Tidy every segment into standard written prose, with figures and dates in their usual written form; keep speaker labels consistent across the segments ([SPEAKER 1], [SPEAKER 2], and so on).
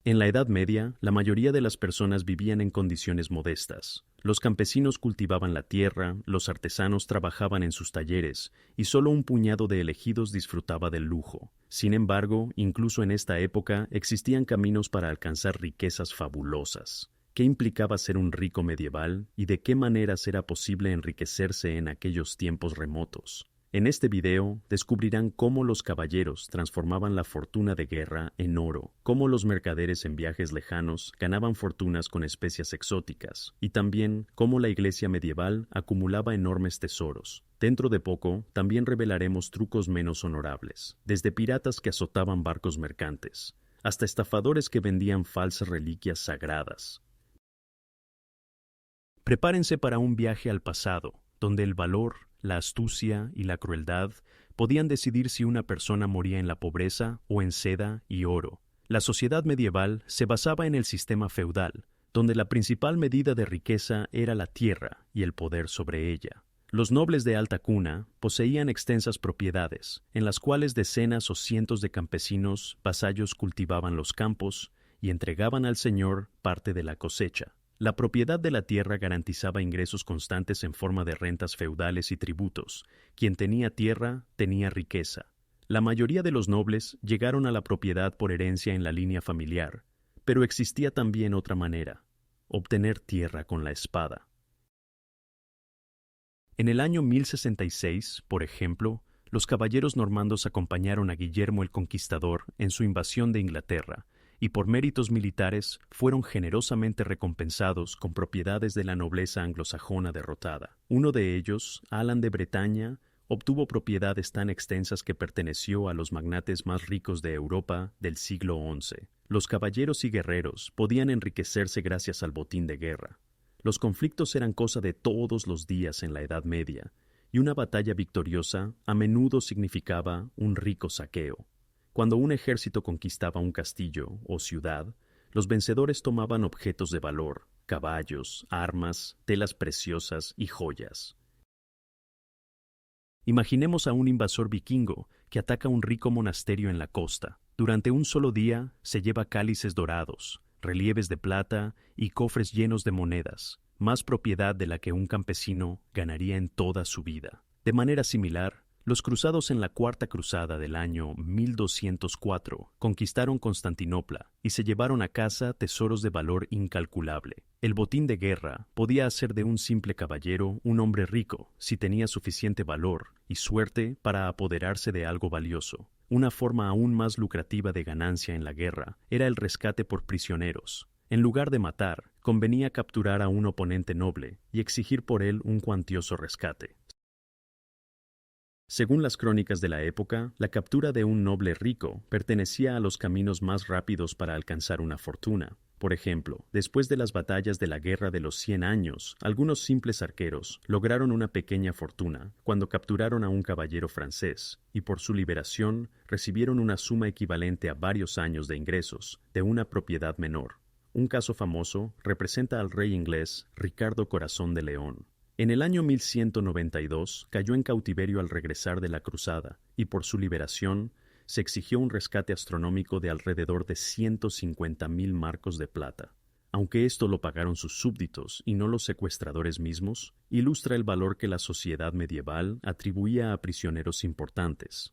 [SPEAKER 1] En la Edad Media, la mayoría de las personas vivían en condiciones modestas. Los campesinos cultivaban la tierra, los artesanos trabajaban en sus talleres, y solo un puñado de elegidos disfrutaba del lujo. Sin embargo, incluso en esta época existían caminos para alcanzar riquezas fabulosas. ¿Qué implicaba ser un rico medieval y de qué maneras era posible enriquecerse en aquellos tiempos remotos? En este video descubrirán cómo los caballeros transformaban la fortuna de guerra en oro, cómo los mercaderes en viajes lejanos ganaban fortunas con especias exóticas, y también cómo la iglesia medieval acumulaba enormes tesoros. Dentro de poco, también revelaremos trucos menos honorables, desde piratas que azotaban barcos mercantes, hasta estafadores que vendían falsas reliquias sagradas. Prepárense para un viaje al pasado, donde el valor, la astucia y la crueldad podían decidir si una persona moría en la pobreza o en seda y oro. La sociedad medieval se basaba en el sistema feudal, donde la principal medida de riqueza era la tierra y el poder sobre ella. Los nobles de alta cuna poseían extensas propiedades, en las cuales decenas o cientos de campesinos vasallos cultivaban los campos y entregaban al señor parte de la cosecha. La propiedad de la tierra garantizaba ingresos constantes en forma de rentas feudales y tributos. Quien tenía tierra, tenía riqueza. La mayoría de los nobles llegaron a la propiedad por herencia en la línea familiar, pero existía también otra manera: obtener tierra con la espada. En el año 1066, por ejemplo, los caballeros normandos acompañaron a Guillermo el Conquistador en su invasión de Inglaterra, y por méritos militares fueron generosamente recompensados con propiedades de la nobleza anglosajona derrotada. Uno de ellos, Alan de Bretaña, obtuvo propiedades tan extensas que perteneció a los magnates más ricos de Europa del siglo XI. Los caballeros y guerreros podían enriquecerse gracias al botín de guerra. Los conflictos eran cosa de todos los días en la Edad Media, y una batalla victoriosa a menudo significaba un rico saqueo. Cuando un ejército conquistaba un castillo o ciudad, los vencedores tomaban objetos de valor, caballos, armas, telas preciosas y joyas. Imaginemos a un invasor vikingo que ataca un rico monasterio en la costa. Durante un solo día se lleva cálices dorados, relieves de plata y cofres llenos de monedas, más propiedad de la que un campesino ganaría en toda su vida. De manera similar, los cruzados en la Cuarta Cruzada del año 1204 conquistaron Constantinopla y se llevaron a casa tesoros de valor incalculable. El botín de guerra podía hacer de un simple caballero un hombre rico si tenía suficiente valor y suerte para apoderarse de algo valioso. Una forma aún más lucrativa de ganancia en la guerra era el rescate por prisioneros. En lugar de matar, convenía capturar a un oponente noble y exigir por él un cuantioso rescate. Según las crónicas de la época, la captura de un noble rico pertenecía a los caminos más rápidos para alcanzar una fortuna. Por ejemplo, después de las batallas de la Guerra de los 100 años, algunos simples arqueros lograron una pequeña fortuna cuando capturaron a un caballero francés y por su liberación recibieron una suma equivalente a varios años de ingresos de una propiedad menor. Un caso famoso representa al rey inglés Ricardo Corazón de León. En el año 1192 cayó en cautiverio al regresar de la cruzada y por su liberación se exigió un rescate astronómico de alrededor de 150.000 marcos de plata. Aunque esto lo pagaron sus súbditos y no los secuestradores mismos, ilustra el valor que la sociedad medieval atribuía a prisioneros importantes.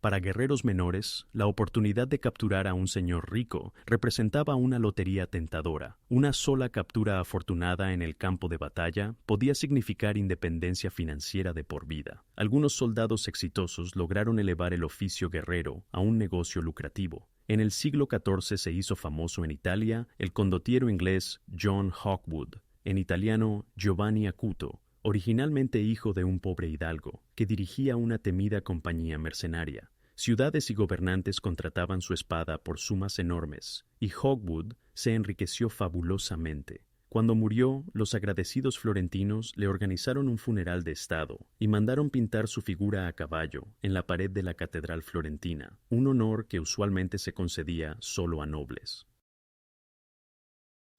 [SPEAKER 1] Para guerreros menores, la oportunidad de capturar a un señor rico representaba una lotería tentadora. Una sola captura afortunada en el campo de batalla podía significar independencia financiera de por vida. Algunos soldados exitosos lograron elevar el oficio guerrero a un negocio lucrativo. En el siglo XIV se hizo famoso en Italia el condottiero inglés John Hawkwood, en italiano Giovanni Acuto, originalmente hijo de un pobre hidalgo, que dirigía una temida compañía mercenaria. Ciudades y gobernantes contrataban su espada por sumas enormes, y Hawkwood se enriqueció fabulosamente. Cuando murió, los agradecidos florentinos le organizaron un funeral de estado y mandaron pintar su figura a caballo en la pared de la catedral florentina, un honor que usualmente se concedía solo a nobles.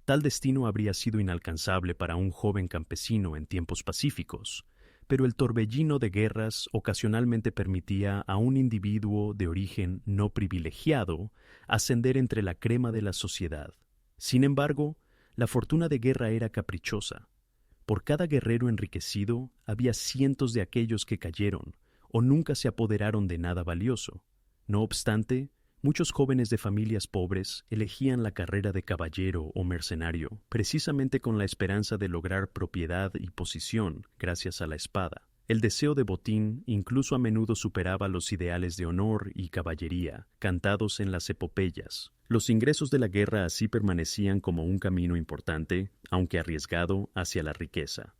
[SPEAKER 1] Tal destino habría sido inalcanzable para un joven campesino en tiempos pacíficos, pero el torbellino de guerras ocasionalmente permitía a un individuo de origen no privilegiado ascender entre la crema de la sociedad. Sin embargo, la fortuna de guerra era caprichosa. Por cada guerrero enriquecido había cientos de aquellos que cayeron o nunca se apoderaron de nada valioso. No obstante, muchos jóvenes de familias pobres elegían la carrera de caballero o mercenario precisamente con la esperanza de lograr propiedad y posición gracias a la espada. El deseo de botín incluso a menudo superaba los ideales de honor y caballería cantados en las epopeyas. Los ingresos de la guerra así permanecían como un camino importante, aunque arriesgado, hacia la riqueza.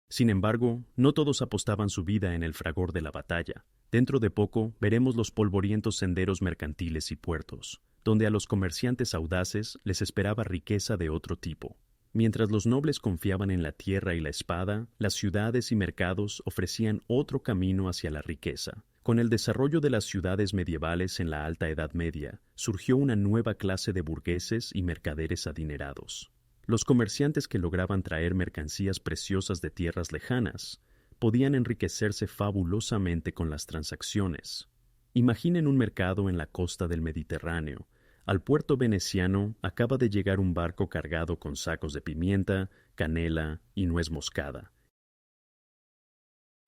[SPEAKER 1] Sin embargo, no todos apostaban su vida en el fragor de la batalla. Dentro de poco veremos los polvorientos senderos mercantiles y puertos, donde a los comerciantes audaces les esperaba riqueza de otro tipo. Mientras los nobles confiaban en la tierra y la espada, las ciudades y mercados ofrecían otro camino hacia la riqueza. Con el desarrollo de las ciudades medievales en la Alta Edad Media, surgió una nueva clase de burgueses y mercaderes adinerados. Los comerciantes que lograban traer mercancías preciosas de tierras lejanas podían enriquecerse fabulosamente con las transacciones. Imaginen un mercado en la costa del Mediterráneo. Al puerto veneciano acaba de llegar un barco cargado con sacos de pimienta, canela y nuez moscada.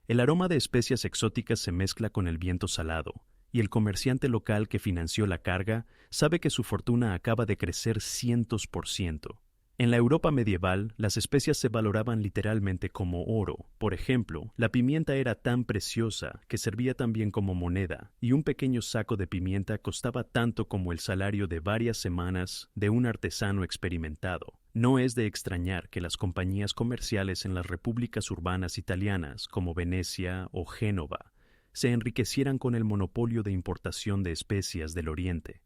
[SPEAKER 1] El aroma de especias exóticas se mezcla con el viento salado, y el comerciante local que financió la carga sabe que su fortuna acaba de crecer cientos por ciento. En la Europa medieval, las especias se valoraban literalmente como oro. Por ejemplo, la pimienta era tan preciosa que servía también como moneda, y un pequeño saco de pimienta costaba tanto como el salario de varias semanas de un artesano experimentado. No es de extrañar que las compañías comerciales en las repúblicas urbanas italianas, como Venecia o Génova, se enriquecieran con el monopolio de importación de especias del Oriente.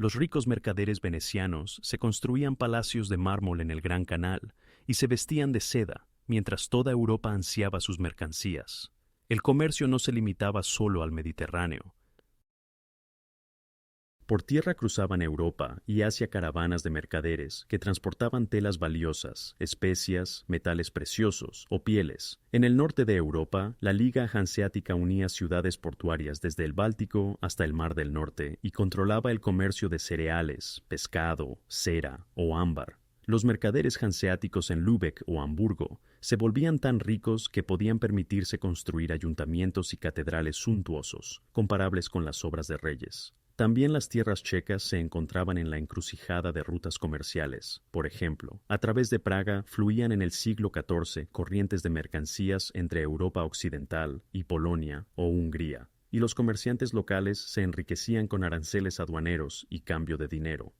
[SPEAKER 1] Los ricos mercaderes venecianos se construían palacios de mármol en el Gran Canal y se vestían de seda, mientras toda Europa ansiaba sus mercancías. El comercio no se limitaba solo al Mediterráneo. Por tierra cruzaban Europa y Asia caravanas de mercaderes que transportaban telas valiosas, especias, metales preciosos o pieles. En el norte de Europa, la Liga Hanseática unía ciudades portuarias desde el Báltico hasta el Mar del Norte y controlaba el comercio de cereales, pescado, cera o ámbar. Los mercaderes hanseáticos en Lübeck o Hamburgo se volvían tan ricos que podían permitirse construir ayuntamientos y catedrales suntuosos, comparables con las obras de reyes. También las tierras checas se encontraban en la encrucijada de rutas comerciales. Por ejemplo, a través de Praga fluían en el siglo XIV corrientes de mercancías entre Europa occidental y Polonia o Hungría, y los comerciantes locales se enriquecían con aranceles aduaneros y cambio de dinero.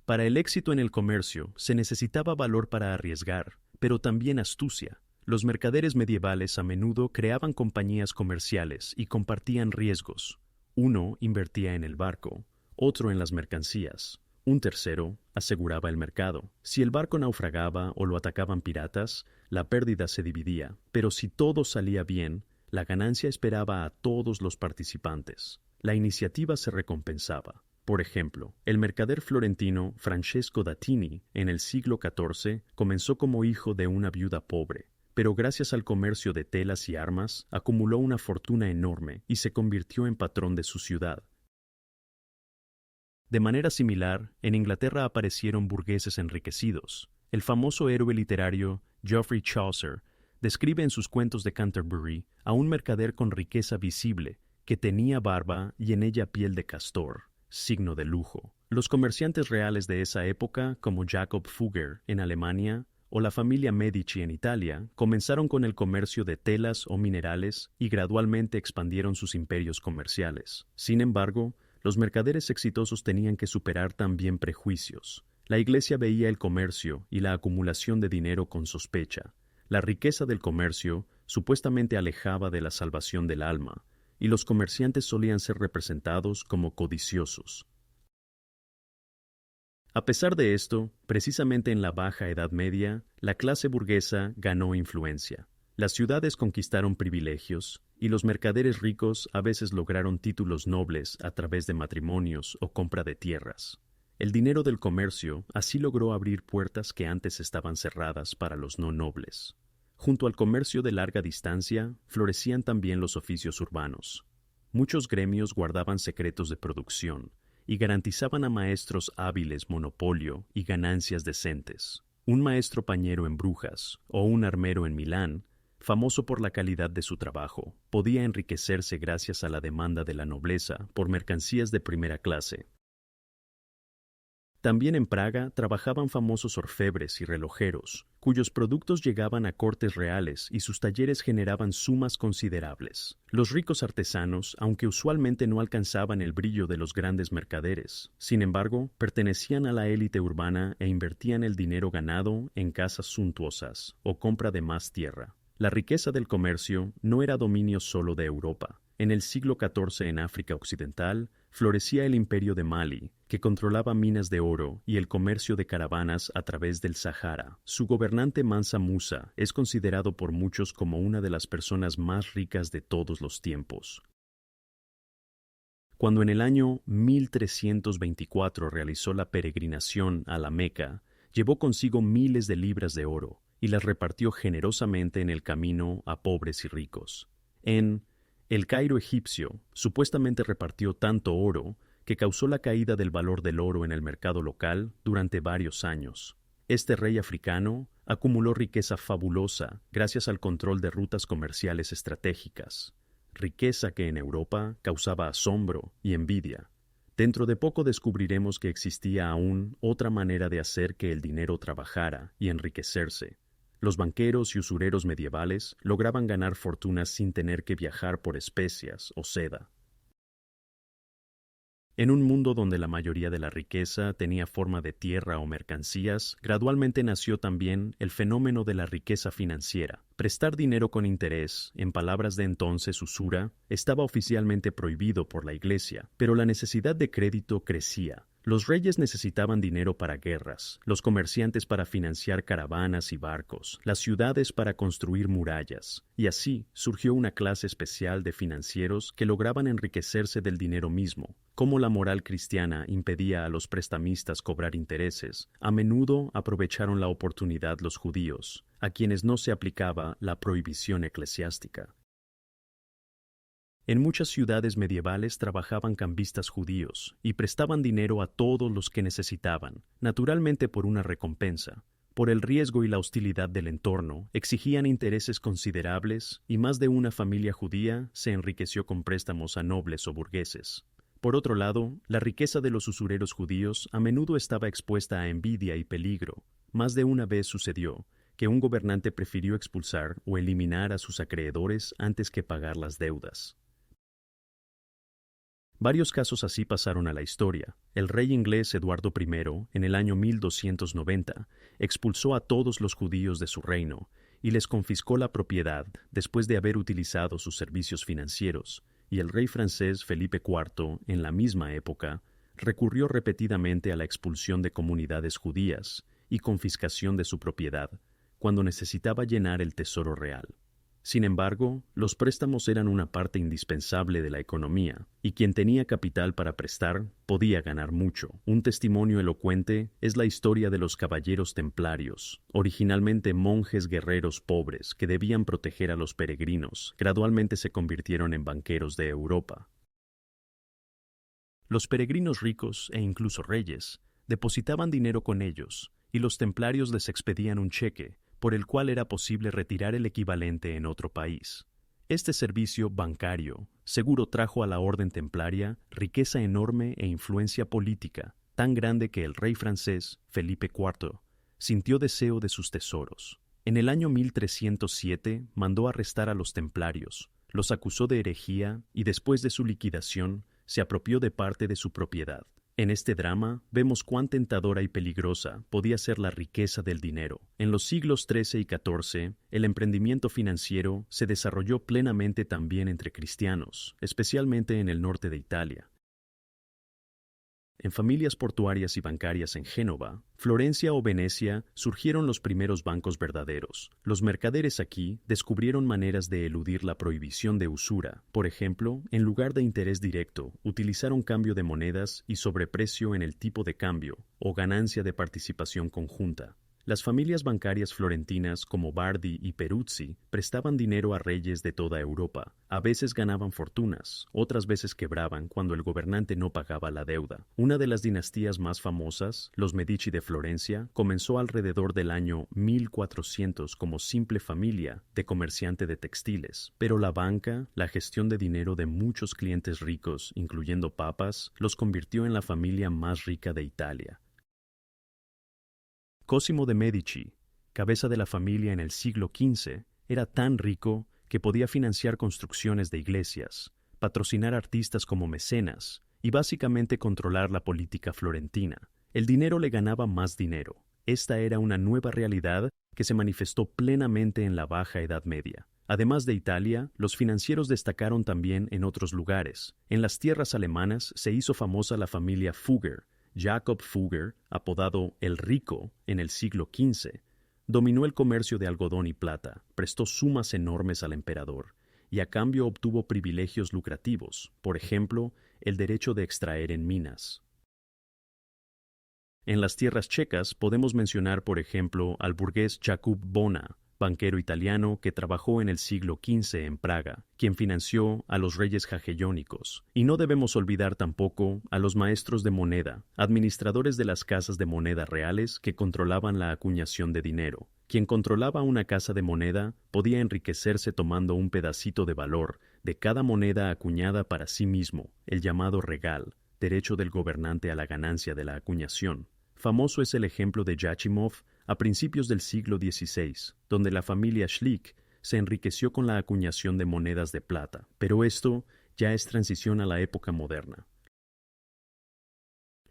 [SPEAKER 1] Para el éxito en el comercio se necesitaba valor para arriesgar, pero también astucia. Los mercaderes medievales a menudo creaban compañías comerciales y compartían riesgos. Uno invertía en el barco, otro en las mercancías. Un tercero aseguraba el mercado. Si el barco naufragaba o lo atacaban piratas, la pérdida se dividía. Pero si todo salía bien, la ganancia esperaba a todos los participantes. La iniciativa se recompensaba. Por ejemplo, el mercader florentino Francesco Datini, en el siglo XIV, comenzó como hijo de una viuda pobre. Pero gracias al comercio de telas y armas, acumuló una fortuna enorme y se convirtió en patrón de su ciudad. De manera similar, en Inglaterra aparecieron burgueses enriquecidos. El famoso héroe literario Geoffrey Chaucer describe en sus cuentos de Canterbury a un mercader con riqueza visible, que tenía barba y en ella piel de castor, signo de lujo. Los comerciantes reales de esa época, como Jacob Fugger en Alemania, o la familia Medici en Italia, comenzaron con el comercio de telas o minerales y gradualmente expandieron sus imperios comerciales. Sin embargo, los mercaderes exitosos tenían que superar también prejuicios. La Iglesia veía el comercio y la acumulación de dinero con sospecha. La riqueza del comercio supuestamente alejaba de la salvación del alma, y los comerciantes solían ser representados como codiciosos. A pesar de esto, precisamente en la Baja Edad Media, la clase burguesa ganó influencia. Las ciudades conquistaron privilegios, y los mercaderes ricos a veces lograron títulos nobles a través de matrimonios o compra de tierras. El dinero del comercio así logró abrir puertas que antes estaban cerradas para los no nobles. Junto al comercio de larga distancia, florecían también los oficios urbanos. Muchos gremios guardaban secretos de producción y garantizaban a maestros hábiles monopolio y ganancias decentes. Un maestro pañero en Brujas o un armero en Milán, famoso por la calidad de su trabajo, podía enriquecerse gracias a la demanda de la nobleza por mercancías de primera clase. También en Praga trabajaban famosos orfebres y relojeros, cuyos productos llegaban a cortes reales y sus talleres generaban sumas considerables. Los ricos artesanos, aunque usualmente no alcanzaban el brillo de los grandes mercaderes, sin embargo, pertenecían a la élite urbana e invertían el dinero ganado en casas suntuosas o compra de más tierra. La riqueza del comercio no era dominio solo de Europa. En el siglo XIV en África Occidental, florecía el imperio de Mali, que controlaba minas de oro y el comercio de caravanas a través del Sahara. Su gobernante Mansa Musa es considerado por muchos como una de las personas más ricas de todos los tiempos. Cuando en el año 1324 realizó la peregrinación a la Meca, llevó consigo miles de libras de oro y las repartió generosamente en el camino a pobres y ricos. En El Cairo egipcio supuestamente repartió tanto oro que causó la caída del valor del oro en el mercado local durante varios años. Este rey africano acumuló riqueza fabulosa gracias al control de rutas comerciales estratégicas, riqueza que en Europa causaba asombro y envidia. Dentro de poco descubriremos que existía aún otra manera de hacer que el dinero trabajara y enriquecerse. Los banqueros y usureros medievales lograban ganar fortunas sin tener que viajar por especias o seda. En un mundo donde la mayoría de la riqueza tenía forma de tierra o mercancías, gradualmente nació también el fenómeno de la riqueza financiera. Prestar dinero con interés, en palabras de entonces usura, estaba oficialmente prohibido por la Iglesia, pero la necesidad de crédito crecía. Los reyes necesitaban dinero para guerras, los comerciantes para financiar caravanas y barcos, las ciudades para construir murallas, y así surgió una clase especial de financieros que lograban enriquecerse del dinero mismo. Como la moral cristiana impedía a los prestamistas cobrar intereses, a menudo aprovecharon la oportunidad los judíos, a quienes no se aplicaba la prohibición eclesiástica. En muchas ciudades medievales trabajaban cambistas judíos y prestaban dinero a todos los que necesitaban, naturalmente por una recompensa. Por el riesgo y la hostilidad del entorno, exigían intereses considerables y más de una familia judía se enriqueció con préstamos a nobles o burgueses. Por otro lado, la riqueza de los usureros judíos a menudo estaba expuesta a envidia y peligro. Más de una vez sucedió que un gobernante prefirió expulsar o eliminar a sus acreedores antes que pagar las deudas. Varios casos así pasaron a la historia. El rey inglés Eduardo I, en el año 1290, expulsó a todos los judíos de su reino y les confiscó la propiedad después de haber utilizado sus servicios financieros, y el rey francés Felipe IV, en la misma época, recurrió repetidamente a la expulsión de comunidades judías y confiscación de su propiedad cuando necesitaba llenar el tesoro real. Sin embargo, los préstamos eran una parte indispensable de la economía, y quien tenía capital para prestar podía ganar mucho. Un testimonio elocuente es la historia de los caballeros templarios, originalmente monjes guerreros pobres que debían proteger a los peregrinos. Gradualmente se convirtieron en banqueros de Europa. Los peregrinos ricos e incluso reyes depositaban dinero con ellos, y los templarios les expedían un cheque por el cual era posible retirar el equivalente en otro país. Este servicio bancario seguro trajo a la orden templaria riqueza enorme e influencia política, tan grande que el rey francés, Felipe IV, sintió deseo de sus tesoros. En el año 1307 mandó arrestar a los templarios, los acusó de herejía y después de su liquidación se apropió de parte de su propiedad. En este drama vemos cuán tentadora y peligrosa podía ser la riqueza del dinero. En los siglos XIII y XIV, el emprendimiento financiero se desarrolló plenamente también entre cristianos, especialmente en el norte de Italia. En familias portuarias y bancarias en Génova, Florencia o Venecia surgieron los primeros bancos verdaderos. Los mercaderes aquí descubrieron maneras de eludir la prohibición de usura. Por ejemplo, en lugar de interés directo, utilizaron cambio de monedas y sobreprecio en el tipo de cambio, o ganancia de participación conjunta. Las familias bancarias florentinas como Bardi y Peruzzi prestaban dinero a reyes de toda Europa. A veces ganaban fortunas, otras veces quebraban cuando el gobernante no pagaba la deuda. Una de las dinastías más famosas, los Medici de Florencia, comenzó alrededor del año 1400 como simple familia de comerciante de textiles. Pero la banca, la gestión de dinero de muchos clientes ricos, incluyendo papas, los convirtió en la familia más rica de Italia. Cosimo de Medici, cabeza de la familia en el siglo XV, era tan rico que podía financiar construcciones de iglesias, patrocinar artistas como mecenas y básicamente controlar la política florentina. El dinero le ganaba más dinero. Esta era una nueva realidad que se manifestó plenamente en la Baja Edad Media. Además de Italia, los financieros destacaron también en otros lugares. En las tierras alemanas se hizo famosa la familia Fugger. Jacob Fugger, apodado El Rico en el siglo XV, dominó el comercio de algodón y plata, prestó sumas enormes al emperador y a cambio obtuvo privilegios lucrativos, por ejemplo, el derecho de extraer en minas. En las tierras checas podemos mencionar, por ejemplo, al burgués Jakub Bona, banquero italiano que trabajó en el siglo XV en Praga, quien financió a los reyes jagellónicos. Y no debemos olvidar tampoco a los maestros de moneda, administradores de las casas de moneda reales que controlaban la acuñación de dinero. Quien controlaba una casa de moneda podía enriquecerse tomando un pedacito de valor de cada moneda acuñada para sí mismo, el llamado regal, derecho del gobernante a la ganancia de la acuñación. Famoso es el ejemplo de Yachimov a principios del siglo XVI, donde la familia Schlick se enriqueció con la acuñación de monedas de plata, pero esto ya es transición a la época moderna.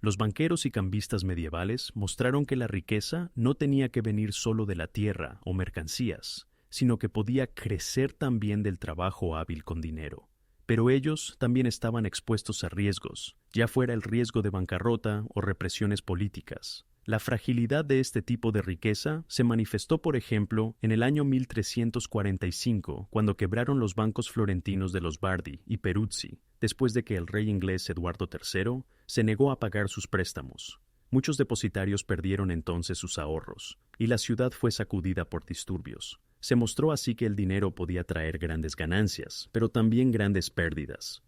[SPEAKER 1] Los banqueros y cambistas medievales mostraron que la riqueza no tenía que venir solo de la tierra o mercancías, sino que podía crecer también del trabajo hábil con dinero. Pero ellos también estaban expuestos a riesgos, ya fuera el riesgo de bancarrota o represiones políticas. La fragilidad de este tipo de riqueza se manifestó, por ejemplo, en el año 1345, cuando quebraron los bancos florentinos de los Bardi y Peruzzi, después de que el rey inglés Eduardo III se negó a pagar sus préstamos. Muchos depositarios perdieron entonces sus ahorros, y la ciudad fue sacudida por disturbios. Se mostró así que el dinero podía traer grandes ganancias, pero también grandes pérdidas.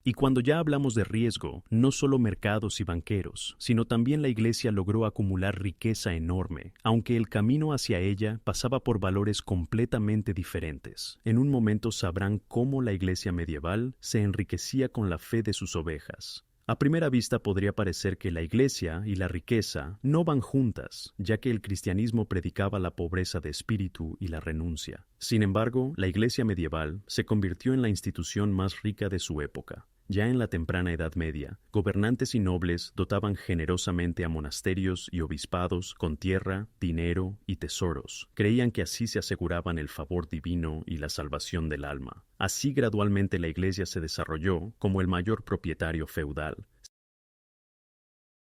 [SPEAKER 1] Y cuando ya hablamos de riesgo, no solo mercados y banqueros, sino también la Iglesia logró acumular riqueza enorme, aunque el camino hacia ella pasaba por valores completamente diferentes. En un momento sabrán cómo la Iglesia medieval se enriquecía con la fe de sus ovejas. A primera vista podría parecer que la Iglesia y la riqueza no van juntas, ya que el cristianismo predicaba la pobreza de espíritu y la renuncia. Sin embargo, la Iglesia medieval se convirtió en la institución más rica de su época. Ya en la temprana Edad Media, gobernantes y nobles dotaban generosamente a monasterios y obispados con tierra, dinero y tesoros. Creían que así se aseguraban el favor divino y la salvación del alma. Así gradualmente la Iglesia se desarrolló como el mayor propietario feudal.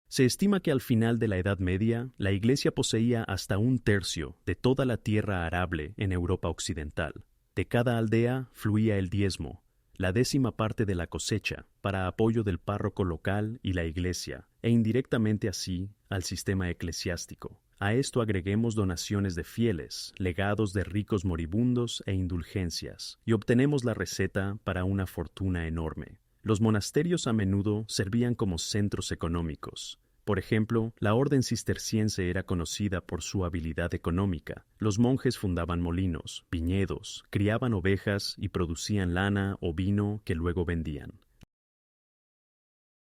[SPEAKER 1] Se estima que al final de la Edad Media, la Iglesia poseía hasta 1/3 de toda la tierra arable en Europa occidental. De cada aldea fluía el diezmo, la 10ª parte de la cosecha, para apoyo del párroco local y la Iglesia, e indirectamente así al sistema eclesiástico. A esto agreguemos donaciones de fieles, legados de ricos moribundos e indulgencias, y obtenemos la receta para una fortuna enorme. Los monasterios a menudo servían como centros económicos. Por ejemplo, la orden cisterciense era conocida por su habilidad económica. Los monjes fundaban molinos, viñedos, criaban ovejas y producían lana o vino que luego vendían.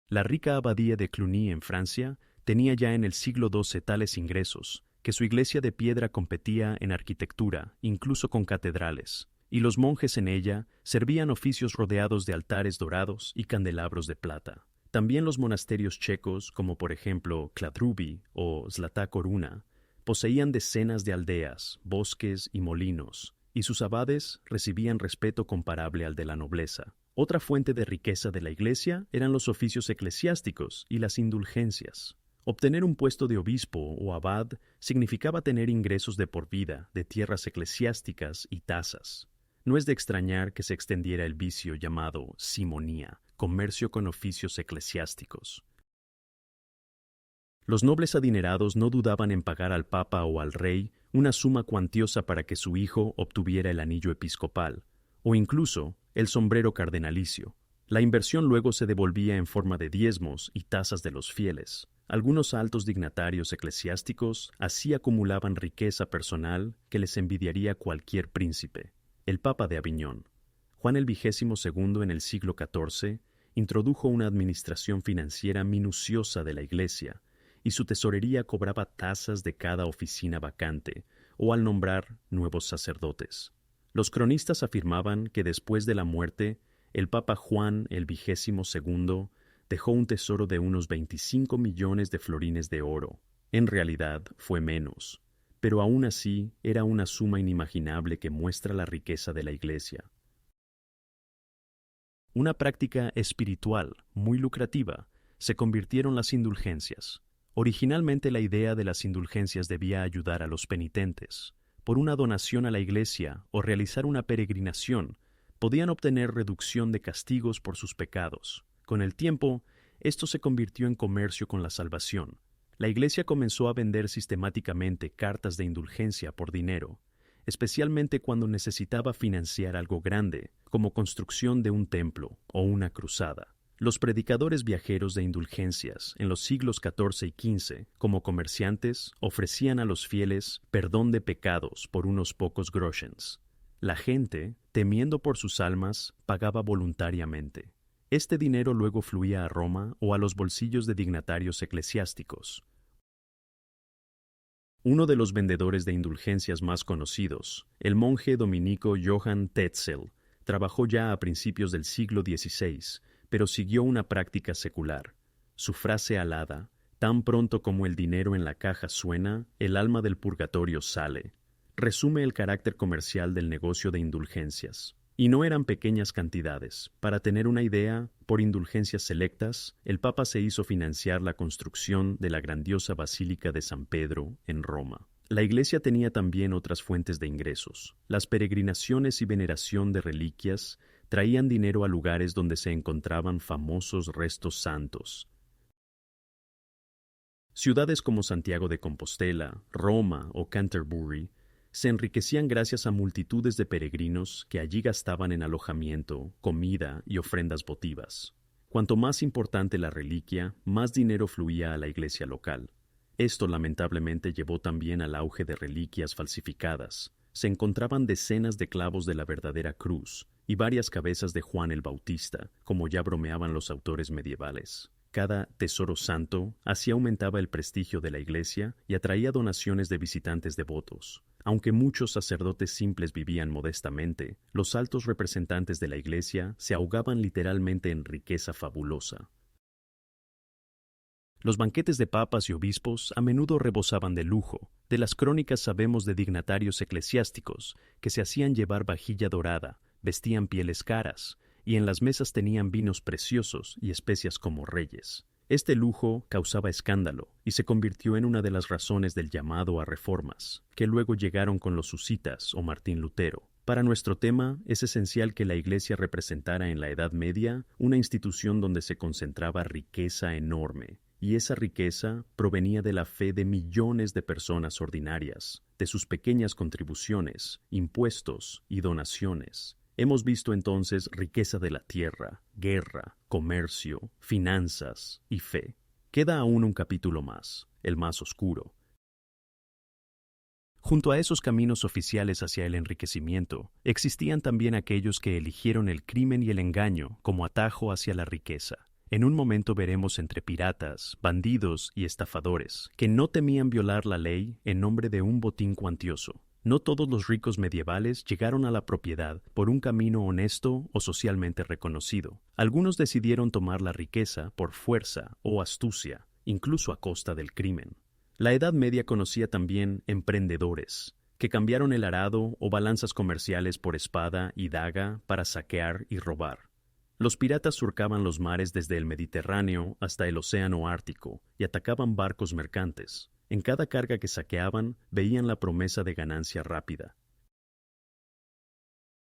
[SPEAKER 1] La rica abadía de Cluny en Francia tenía ya en el siglo XII tales ingresos, que su iglesia de piedra competía en arquitectura, incluso con catedrales, y los monjes en ella servían oficios rodeados de altares dorados y candelabros de plata. También los monasterios checos, como por ejemplo Kladruby o Zlatá Koruna, poseían decenas de aldeas, bosques y molinos, y sus abades recibían respeto comparable al de la nobleza. Otra fuente de riqueza de la Iglesia eran los oficios eclesiásticos y las indulgencias. Obtener un puesto de obispo o abad significaba tener ingresos de por vida de tierras eclesiásticas y tasas. No es de extrañar que se extendiera el vicio llamado simonía, comercio con oficios eclesiásticos. Los nobles adinerados no dudaban en pagar al papa o al rey una suma cuantiosa para que su hijo obtuviera el anillo episcopal, o incluso el sombrero cardenalicio. La inversión luego se devolvía en forma de diezmos y tasas de los fieles. Algunos altos dignatarios eclesiásticos así acumulaban riqueza personal que les envidiaría cualquier príncipe. El Papa de Aviñón, Juan el XXII en el siglo XIV, introdujo una administración financiera minuciosa de la Iglesia, y su tesorería cobraba tasas de cada oficina vacante o al nombrar nuevos sacerdotes. Los cronistas afirmaban que después de la muerte, el Papa Juan el XXII dejó un tesoro de unos 25 millones de florines de oro. En realidad fue menos, pero aún así era una suma inimaginable que muestra la riqueza de la Iglesia. Una práctica espiritual muy lucrativa se convirtieron las indulgencias. Originalmente la idea de las indulgencias debía ayudar a los penitentes. Por una donación a la Iglesia o realizar una peregrinación, podían obtener reducción de castigos por sus pecados. Con el tiempo, esto se convirtió en comercio con la salvación. La Iglesia comenzó a vender sistemáticamente cartas de indulgencia por dinero, especialmente cuando necesitaba financiar algo grande, como construcción de un templo o una cruzada. Los predicadores viajeros de indulgencias en los siglos XIV y XV, como comerciantes, ofrecían a los fieles perdón de pecados por unos pocos groshens. La gente, temiendo por sus almas, pagaba voluntariamente. Este dinero luego fluía a Roma o a los bolsillos de dignatarios eclesiásticos. Uno de los vendedores de indulgencias más conocidos, el monje dominico Johann Tetzel, trabajó ya a principios del siglo XVI, pero siguió una práctica secular. Su frase alada, tan pronto como el dinero en la caja suena, el alma del purgatorio sale, resume el carácter comercial del negocio de indulgencias. Y no eran pequeñas cantidades. Para tener una idea, por indulgencias selectas, el Papa se hizo financiar la construcción de la grandiosa Basílica de San Pedro en Roma. La Iglesia tenía también otras fuentes de ingresos. Las peregrinaciones y veneración de reliquias traían dinero a lugares donde se encontraban famosos restos santos. Ciudades como Santiago de Compostela, Roma o Canterbury se enriquecían gracias a multitudes de peregrinos que allí gastaban en alojamiento, comida y ofrendas votivas. Cuanto más importante la reliquia, más dinero fluía a la iglesia local. Esto lamentablemente llevó también al auge de reliquias falsificadas. Se encontraban decenas de clavos de la verdadera cruz y varias cabezas de Juan el Bautista, como ya bromeaban los autores medievales. Cada tesoro santo así aumentaba el prestigio de la iglesia y atraía donaciones de visitantes devotos. Aunque muchos sacerdotes simples vivían modestamente, los altos representantes de la iglesia se ahogaban literalmente en riqueza fabulosa. Los banquetes de papas y obispos a menudo rebosaban de lujo. De las crónicas sabemos de dignatarios eclesiásticos que se hacían llevar vajilla dorada, vestían pieles caras, y en las mesas tenían vinos preciosos y especias como reyes. Este lujo causaba escándalo y se convirtió en una de las razones del llamado a reformas, que luego llegaron con los husitas o Martín Lutero. Para nuestro tema, es esencial que la Iglesia representara en la Edad Media una institución donde se concentraba riqueza enorme, y esa riqueza provenía de la fe de millones de personas ordinarias, de sus pequeñas contribuciones, impuestos y donaciones. Hemos visto entonces riqueza de la tierra, guerra, comercio, finanzas y fe. Queda aún un capítulo más, el más oscuro. Junto a esos caminos oficiales hacia el enriquecimiento, existían también aquellos que eligieron el crimen y el engaño como atajo hacia la riqueza. En un momento veremos entre piratas, bandidos y estafadores, que no temían violar la ley en nombre de un botín cuantioso. No todos los ricos medievales llegaron a la propiedad por un camino honesto o socialmente reconocido. Algunos decidieron tomar la riqueza por fuerza o astucia, incluso a costa del crimen. La Edad Media conocía también emprendedores, que cambiaron el arado o balanzas comerciales por espada y daga para saquear y robar. Los piratas surcaban los mares desde el Mediterráneo hasta el Océano Ártico y atacaban barcos mercantes. En cada carga que saqueaban, veían la promesa de ganancia rápida.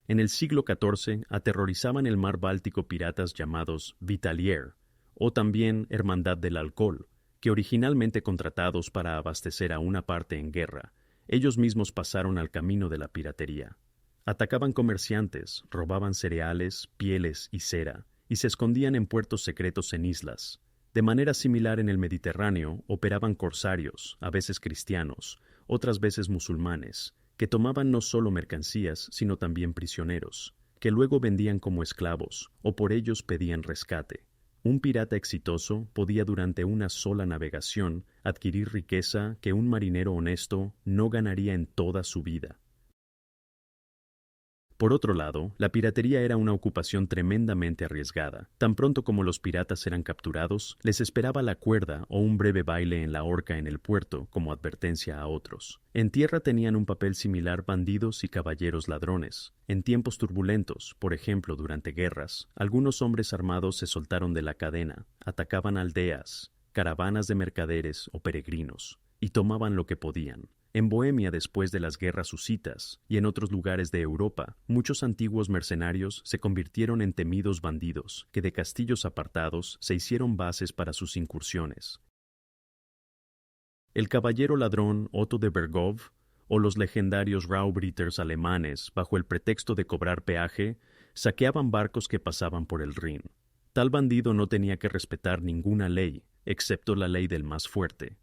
[SPEAKER 1] En el siglo XIV aterrorizaban el mar Báltico piratas llamados Vitalier, o también Hermandad del Alcohol, que originalmente contratados para abastecer a una parte en guerra, ellos mismos pasaron al camino de la piratería. Atacaban comerciantes, robaban cereales, pieles y cera, y se escondían en puertos secretos en islas. De manera similar en el Mediterráneo operaban corsarios, a veces cristianos, otras veces musulmanes, que tomaban no solo mercancías, sino también prisioneros, que luego vendían como esclavos, o por ellos pedían rescate. Un pirata exitoso podía durante una sola navegación adquirir riqueza que un marinero honesto no ganaría en toda su vida. Por otro lado, la piratería era una ocupación tremendamente arriesgada. Tan pronto como los piratas eran capturados, les esperaba la cuerda o un breve baile en la horca en el puerto como advertencia a otros. En tierra tenían un papel similar bandidos y caballeros ladrones. En tiempos turbulentos, por ejemplo durante guerras, algunos hombres armados se soltaron de la cadena, atacaban aldeas, caravanas de mercaderes o peregrinos, y tomaban lo que podían. En Bohemia, después de las guerras husitas, y en otros lugares de Europa, muchos antiguos mercenarios se convirtieron en temidos bandidos, que de castillos apartados se hicieron bases para sus incursiones. El caballero ladrón Otto de Berghof, o los legendarios Raubritters alemanes, bajo el pretexto de cobrar peaje, saqueaban barcos que pasaban por el Rin. Tal bandido no tenía que respetar ninguna ley, excepto la ley del más fuerte.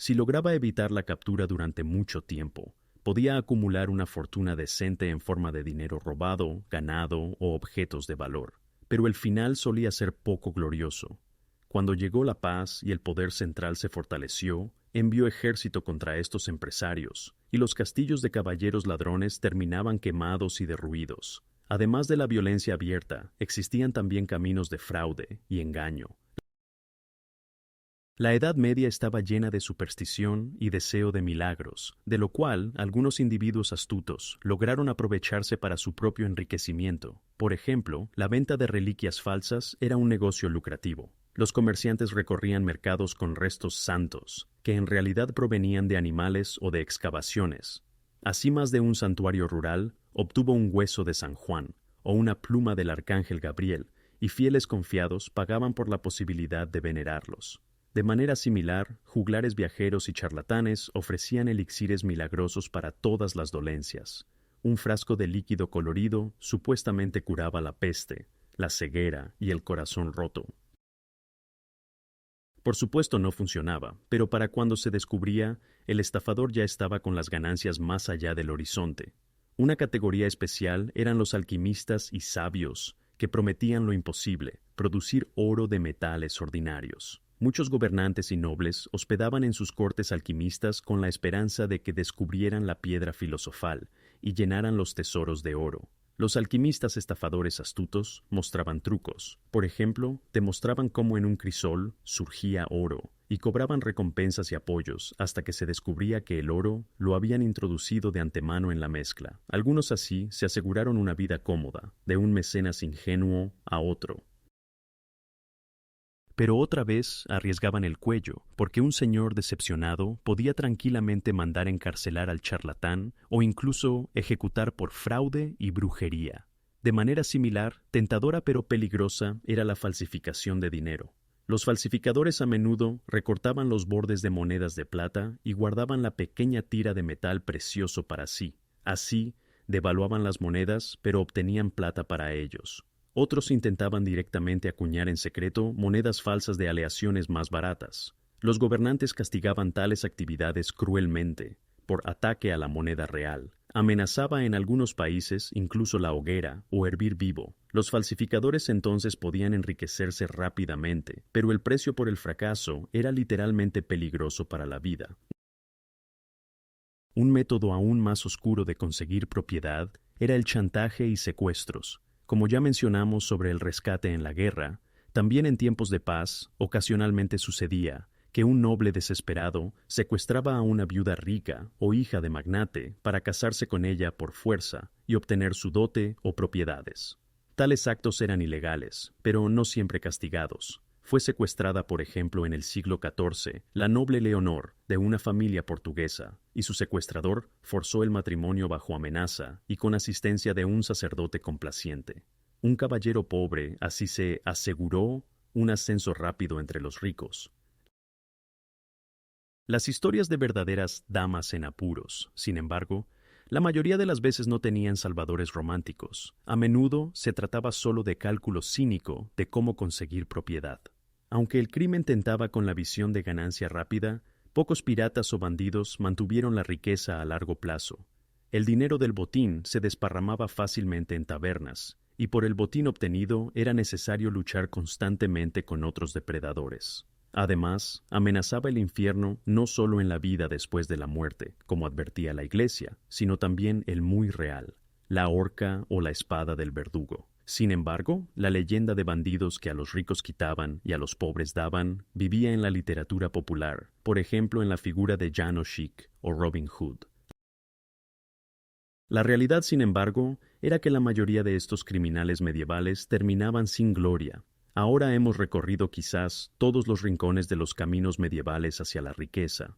[SPEAKER 1] Si lograba evitar la captura durante mucho tiempo, podía acumular una fortuna decente en forma de dinero robado, ganado o objetos de valor. Pero el final solía ser poco glorioso. Cuando llegó la paz y el poder central se fortaleció, envió ejército contra estos empresarios, y los castillos de caballeros ladrones terminaban quemados y derruidos. Además de la violencia abierta, existían también caminos de fraude y engaño. La Edad Media estaba llena de superstición y deseo de milagros, de lo cual algunos individuos astutos lograron aprovecharse para su propio enriquecimiento. Por ejemplo, la venta de reliquias falsas era un negocio lucrativo. Los comerciantes recorrían mercados con restos santos, que en realidad provenían de animales o de excavaciones. Así más de un santuario rural obtuvo un hueso de San Juan o una pluma del arcángel Gabriel, y fieles confiados pagaban por la posibilidad de venerarlos. De manera similar, juglares viajeros y charlatanes ofrecían elixires milagrosos para todas las dolencias. Un frasco de líquido colorido supuestamente curaba la peste, la ceguera y el corazón roto. Por supuesto no funcionaba, pero para cuando se descubría, el estafador ya estaba con las ganancias más allá del horizonte. Una categoría especial eran los alquimistas y sabios, que prometían lo imposible, producir oro de metales ordinarios. Muchos gobernantes y nobles hospedaban en sus cortes alquimistas con la esperanza de que descubrieran la piedra filosofal y llenaran los tesoros de oro. Los alquimistas estafadores astutos mostraban trucos. Por ejemplo, demostraban cómo en un crisol surgía oro y cobraban recompensas y apoyos hasta que se descubría que el oro lo habían introducido de antemano en la mezcla. Algunos así se aseguraron una vida cómoda, de un mecenas ingenuo a otro. Pero otra vez arriesgaban el cuello, porque un señor decepcionado podía tranquilamente mandar encarcelar al charlatán o incluso ejecutar por fraude y brujería. De manera similar, tentadora pero peligrosa era la falsificación de dinero. Los falsificadores a menudo recortaban los bordes de monedas de plata y guardaban la pequeña tira de metal precioso para sí. Así, devaluaban las monedas, pero obtenían plata para ellos. Otros intentaban directamente acuñar en secreto monedas falsas de aleaciones más baratas. Los gobernantes castigaban tales actividades cruelmente, por ataque a la moneda real. Amenazaba en algunos países incluso la hoguera o hervir vivo. Los falsificadores entonces podían enriquecerse rápidamente, pero el precio por el fracaso era literalmente peligroso para la vida. Un método aún más oscuro de conseguir propiedad era el chantaje y secuestros. Como ya mencionamos sobre el rescate en la guerra, también en tiempos de paz ocasionalmente sucedía que un noble desesperado secuestraba a una viuda rica o hija de magnate para casarse con ella por fuerza y obtener su dote o propiedades. Tales actos eran ilegales, pero no siempre castigados. Fue secuestrada, por ejemplo, en el siglo XIV, la noble Leonor, de una familia portuguesa, y su secuestrador forzó el matrimonio bajo amenaza y con asistencia de un sacerdote complaciente. Un caballero pobre así se aseguró un ascenso rápido entre los ricos. Las historias de verdaderas damas en apuros, sin embargo, la mayoría de las veces no tenían salvadores románticos. A menudo se trataba solo de cálculo cínico de cómo conseguir propiedad. Aunque el crimen tentaba con la visión de ganancia rápida, pocos piratas o bandidos mantuvieron la riqueza a largo plazo. El dinero del botín se desparramaba fácilmente en tabernas, y por el botín obtenido era necesario luchar constantemente con otros depredadores. Además, amenazaba el infierno no solo en la vida después de la muerte, como advertía la Iglesia, sino también el muy real, la horca o la espada del verdugo. Sin embargo, la leyenda de bandidos que a los ricos quitaban y a los pobres daban vivía en la literatura popular, por ejemplo en la figura de Jan O'Shiq o Robin Hood. La realidad, sin embargo, era que la mayoría de estos criminales medievales terminaban sin gloria. Ahora hemos recorrido quizás todos los rincones de los caminos medievales hacia la riqueza,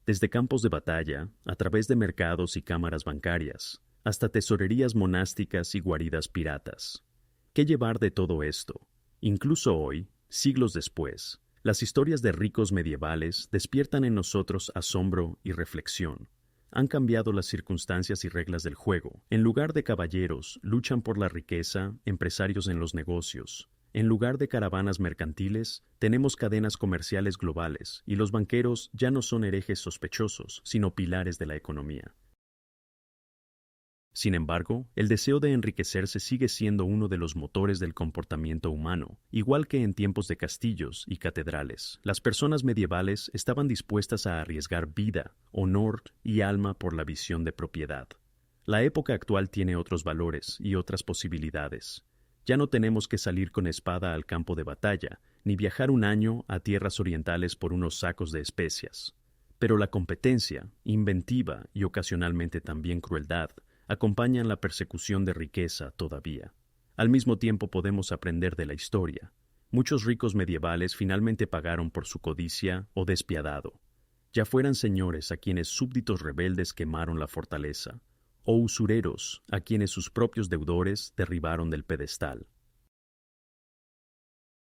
[SPEAKER 1] desde campos de batalla, a través de mercados y cámaras bancarias, hasta tesorerías monásticas y guaridas piratas. ¿Qué llevar de todo esto? Incluso hoy, siglos después, las historias de ricos medievales despiertan en nosotros asombro y reflexión. Han cambiado las circunstancias y reglas del juego. En lugar de caballeros, luchan por la riqueza empresarios en los negocios. En lugar de caravanas mercantiles, tenemos cadenas comerciales globales, y los banqueros ya no son herejes sospechosos, sino pilares de la economía. Sin embargo, el deseo de enriquecerse sigue siendo uno de los motores del comportamiento humano, igual que en tiempos de castillos y catedrales. Las personas medievales estaban dispuestas a arriesgar vida, honor y alma por la visión de propiedad. La época actual tiene otros valores y otras posibilidades. Ya no tenemos que salir con espada al campo de batalla, ni viajar un año a tierras orientales por unos sacos de especias. Pero la competencia, inventiva y ocasionalmente también crueldad, acompañan la persecución de riqueza todavía. Al mismo tiempo podemos aprender de la historia. Muchos ricos medievales finalmente pagaron por su codicia o despiadado, ya fueran señores a quienes súbditos rebeldes quemaron la fortaleza, o usureros a quienes sus propios deudores derribaron del pedestal.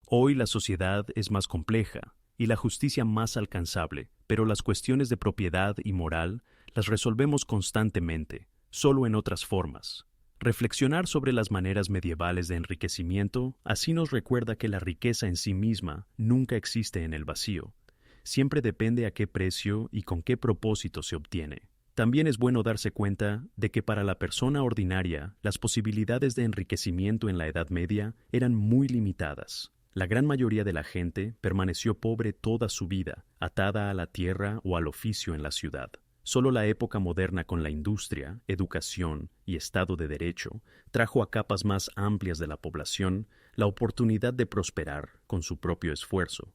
[SPEAKER 1] Hoy la sociedad es más compleja y la justicia más alcanzable, pero las cuestiones de propiedad y moral las resolvemos constantemente, solo en otras formas. Reflexionar sobre las maneras medievales de enriquecimiento así nos recuerda que la riqueza en sí misma nunca existe en el vacío. Siempre depende a qué precio y con qué propósito se obtiene. También es bueno darse cuenta de que para la persona ordinaria las posibilidades de enriquecimiento en la Edad Media eran muy limitadas. La gran mayoría de la gente permaneció pobre toda su vida, atada a la tierra o al oficio en la ciudad. Solo la época moderna con la industria, educación y Estado de Derecho trajo a capas más amplias de la población la oportunidad de prosperar con su propio esfuerzo.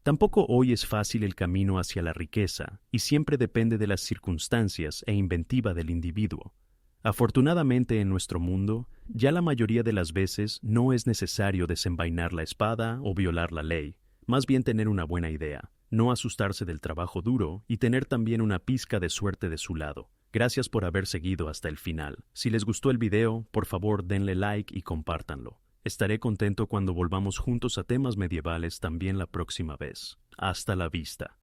[SPEAKER 1] Tampoco hoy es fácil el camino hacia la riqueza y siempre depende de las circunstancias e inventiva del individuo. Afortunadamente en nuestro mundo, ya la mayoría de las veces no es necesario desenvainar la espada o violar la ley, más bien tener una buena idea, no asustarse del trabajo duro y tener también una pizca de suerte de su lado. Gracias por haber seguido hasta el final. Si les gustó el video, por favor denle like y compártanlo. Estaré contento cuando volvamos juntos a temas medievales también la próxima vez. Hasta la vista.